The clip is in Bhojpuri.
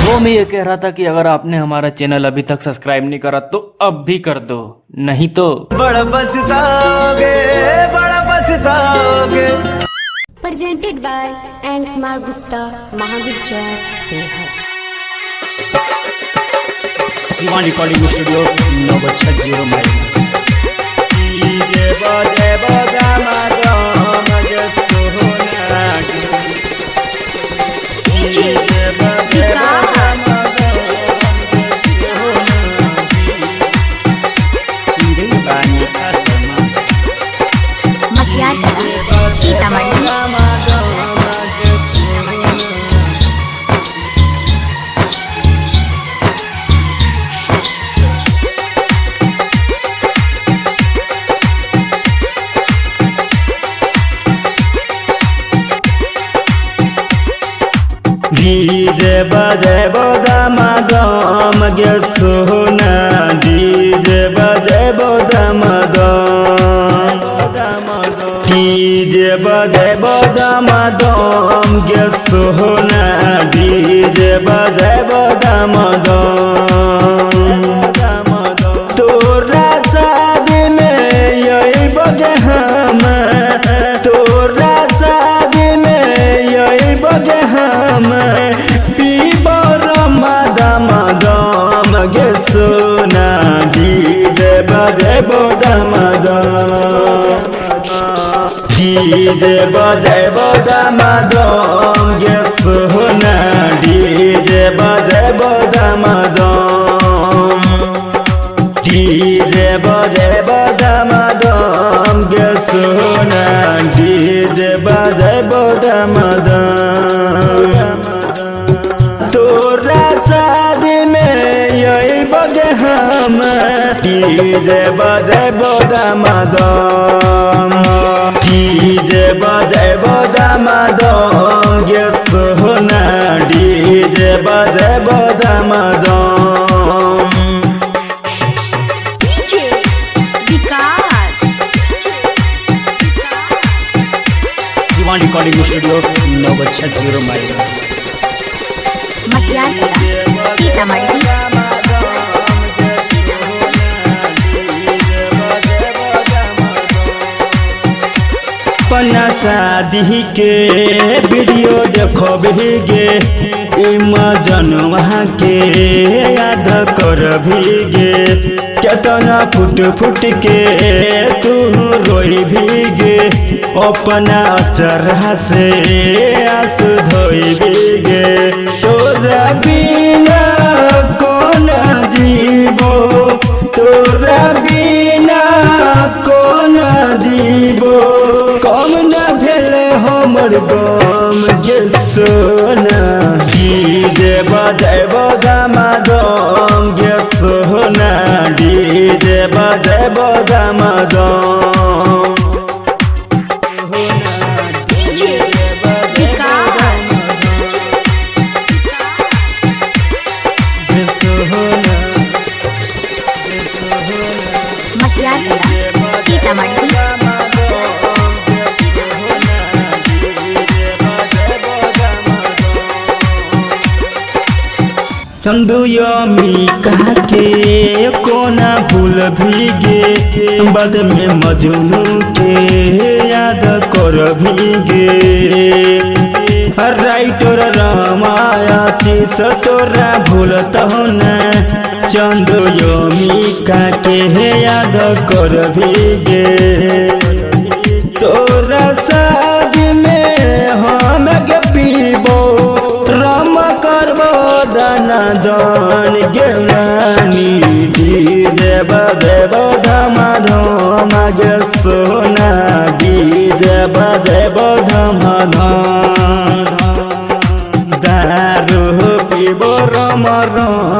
वो मैं ये कह रहा था कि अगर आपने हमारा चैनल अभी तक सब्सक्राइब नहीं करा तो अब भी कर दो, नहीं तो बड़ा पछताओगे, बड़ा पछताओगे। Presented by N. Kumar Gupta, Mahavir Chowk, Dehat. Siwan recording studio 960 mile. DJ बजे बोदामदम गे सोना, डीजे बजे बोदामदम, डीजे बजे बोदामदम गे सोना, डीजे बजे बोदामदम। तोरा शादी में यही बगे हम, तोरा शादी में यही बगे हम, मदम गे सोना, डीजे बजे बोदामदम, डीजे बजे बोदामदम गे सोना, डीजे बजे बोदामदम, डीजे बजे बोदामदम गे सोना, डीजे बजे बोदामदम। तोरा शादी में यही बगे हम, डीजे बजे बोदामदम, डीजे बजे बोदामदम गे सोना, डीजे बजे बोदामदम। शिवान रिकॉर्डिंग स्टूडियो 960 माइल। पन्ना शादी के वीडियो देखो गे, जनवा के याद कर गे, केतना फुट फुट के तू रोई गे, अपना चरहा से आंसू धोई गे। तोरा बिना कौन जीवो, तोरा बिना कौन जीवो, कम न भेले हमर गम गे सोना, डीजे बजे बोदामदम गे सोना, डीजे बजे बोदामदम। चंदू यमी कहा के कोना भूल भीगे, बाद में मजनू के याद कर भीगे। राइटर रामाया शीश तोरा भूलत हो न, चंदू यमी कहा के याद कर भीगे। तोरा शादी में हम गे पीबो, राम करबो दाना दान गे रानी, डीजे बजे बोदामदम गे सोना, डीजे बजे बोदामदम। दारू पीबो रम रम